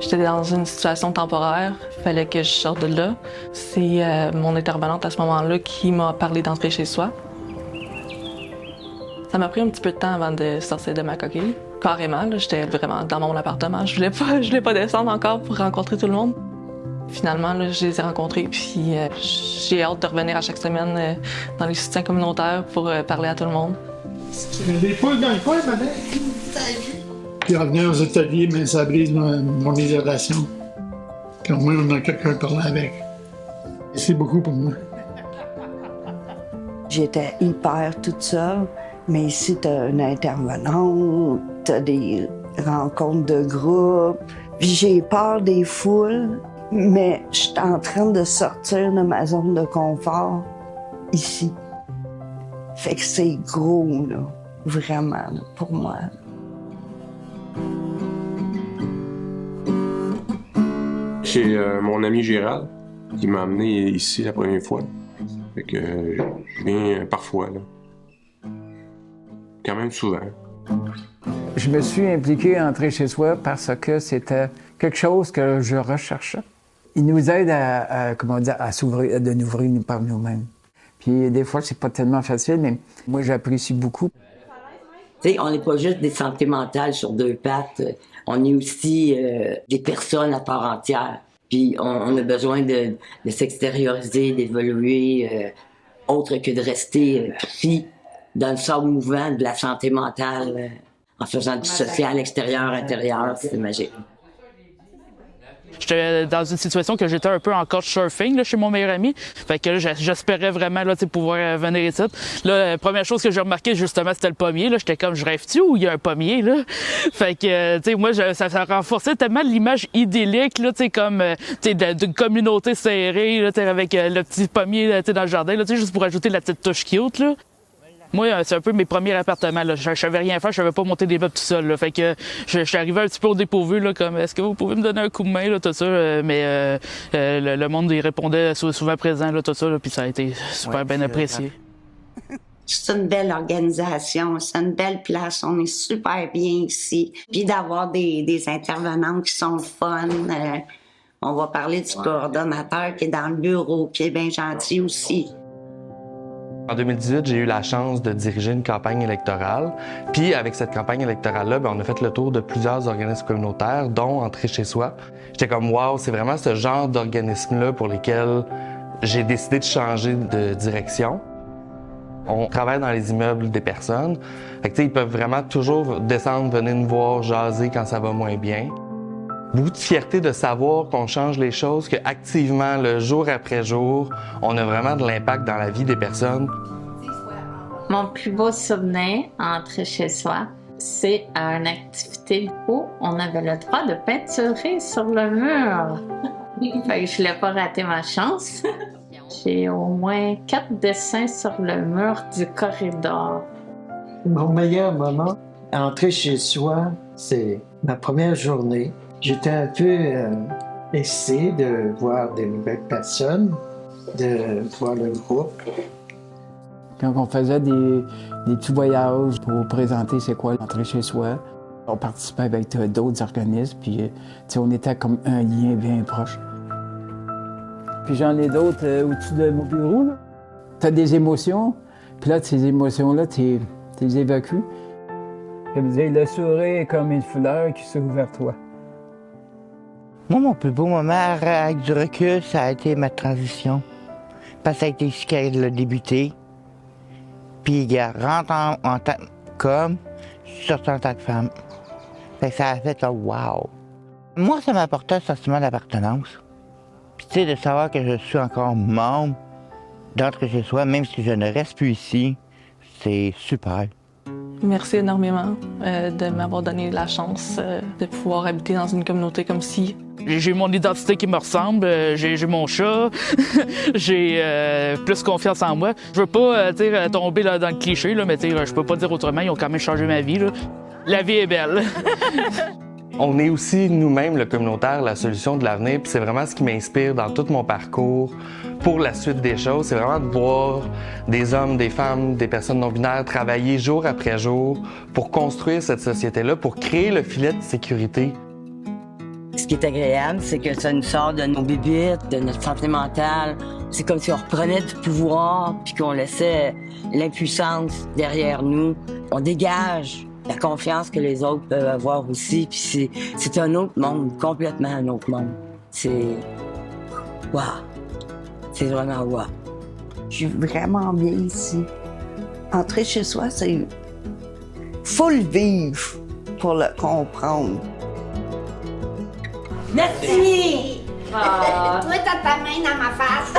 J'étais dans une situation temporaire, il fallait que je sorte de là. C'est mon intervenante à ce moment-là qui m'a parlé d'entrer chez soi. Ça m'a pris un petit peu de temps avant de sortir de ma coquille. Carrément, j'étais vraiment dans mon appartement. Je voulais pas descendre encore pour rencontrer tout le monde. Finalement, là, je les ai rencontrés, puis j'ai hâte de revenir à chaque semaine dans les soutiens communautaires pour parler à tout le monde. Tu mets des poules dans le coin, madame? Puis revenir aux ateliers, mais ça brise mon isolation. Puis au moins, on a quelqu'un à parler avec. C'est beaucoup pour moi. J'étais hyper toute seule, mais ici, t'as une intervenante, t'as des rencontres de groupe. J'ai peur des foules, mais je suis en train de sortir de ma zone de confort ici. Fait que c'est gros, là, vraiment, là, pour moi. C'est mon ami Gérald qui m'a amené ici la première fois. Fait que je viens parfois, là. Quand même souvent. Je me suis impliqué à entrer chez soi parce que c'était quelque chose que je recherchais. Il nous aide à s'ouvrir, de nous ouvrir par nous-mêmes. Puis des fois, c'est pas tellement facile, mais moi, j'apprécie beaucoup. Tu sais, on n'est pas juste des santé mentale sur deux pattes. On est aussi des personnes à part entière. Puis on a besoin de s'extérioriser, d'évoluer, autre que de rester pris dans le sable mouvant de la santé mentale en faisant du social extérieur-intérieur. C'est magique. J'étais dans une situation que j'étais un peu en couchsurfing là, chez mon meilleur ami. Fait que là, j'espérais vraiment là, pouvoir venir ici. Là, la première chose que j'ai remarqué, justement, c'était le pommier. Là. J'étais comme, je rêve-tu où il y a un pommier? Là? Fait que, tu sais, moi, ça renforçait tellement l'image idyllique, là, tu sais, comme, tu sais, d'une communauté serrée, là, tu sais, avec le petit pommier, là, tu sais, dans le jardin, là, tu sais, juste pour ajouter la petite touche cute, là. Moi, c'est un peu mes premiers appartements. Là. Je savais rien faire, je savais pas monter des meubles tout seul. Là. Fait que je suis arrivé un petit peu au dépourvu, là, comme est-ce que vous pouvez me donner un coup de main, là, tout ça. Mais le monde y répondait souvent présent, là, tout ça, là, puis ça a été super bien apprécié. C'est une belle organisation, c'est une belle place, on est super bien ici. Puis d'avoir des intervenantes qui sont fun. On va parler du coordonnateur qui est dans le bureau, qui est bien gentil aussi. En 2018, j'ai eu la chance de diriger une campagne électorale. Puis avec cette campagne électorale-là, on a fait le tour de plusieurs organismes communautaires, dont Entrer chez soi. J'étais comme, wow, c'est vraiment ce genre d'organisme-là pour lesquels j'ai décidé de changer de direction. On travaille dans les immeubles des personnes. Fait que, ils peuvent vraiment toujours descendre, venir nous voir, jaser quand ça va moins bien. Beaucoup de fierté de savoir qu'on change les choses, qu'activement, le jour après jour, on a vraiment de l'impact dans la vie des personnes. Mon plus beau souvenir à entrer chez soi, c'est à une activité où on avait le droit de peinturer sur le mur. Fait que je l'ai pas raté ma chance. J'ai au moins 4 dessins sur le mur du corridor. Mon meilleur moment à entrer chez soi, c'est ma première journée. J'étais un peu excité de voir des nouvelles personnes, de voir le groupe. Quand on faisait des petits voyages pour présenter c'est quoi l'entrée chez soi, on participait avec d'autres organismes, puis on était comme un lien bien proche. Puis j'en ai d'autres au-dessus de mon bureau. Tu as des émotions, puis là, ces émotions-là, tu les évacues. Ça veut dire le sourire est comme une fleur qui s'ouvre vers toi. Moi, mon plus beau moment avec du recul, ça a été ma transition. Parce que ça a été ici qu'elle a débuté. Puis, elle rentre en tant qu'homme, je suis sorti en tant que femme. Fait que ça a fait un wow. Moi, ça m'a apporté un sentiment d'appartenance. Puis, tu sais, de savoir que je suis encore membre d'entre chez soi, même si je ne reste plus ici, c'est super. Merci énormément de m'avoir donné la chance de pouvoir habiter dans une communauté comme ci. J'ai mon identité qui me ressemble, j'ai mon chat, j'ai plus confiance en moi. Je veux pas tomber là, dans le cliché, là, mais je peux pas dire autrement, ils ont quand même changé ma vie. Là. La vie est belle. On est aussi nous-mêmes, le communautaire, la solution de l'avenir, puis c'est vraiment ce qui m'inspire dans tout mon parcours pour la suite des choses. C'est vraiment de voir des hommes, des femmes, des personnes non-binaires travailler jour après jour pour construire cette société-là, pour créer le filet de sécurité. Ce qui est agréable, c'est que ça nous sort de nos bébites, de notre santé mentale. C'est comme si on reprenait du pouvoir puis qu'on laissait l'impuissance derrière nous. On dégage la confiance que les autres peuvent avoir aussi. Puis c'est un autre monde, complètement un autre monde. C'est... Wow! C'est vraiment wow! Je suis vraiment bien ici. Entrer chez soi, c'est... Faut le vivre pour le comprendre. Merci! Toi, t'as ta main dans ma face.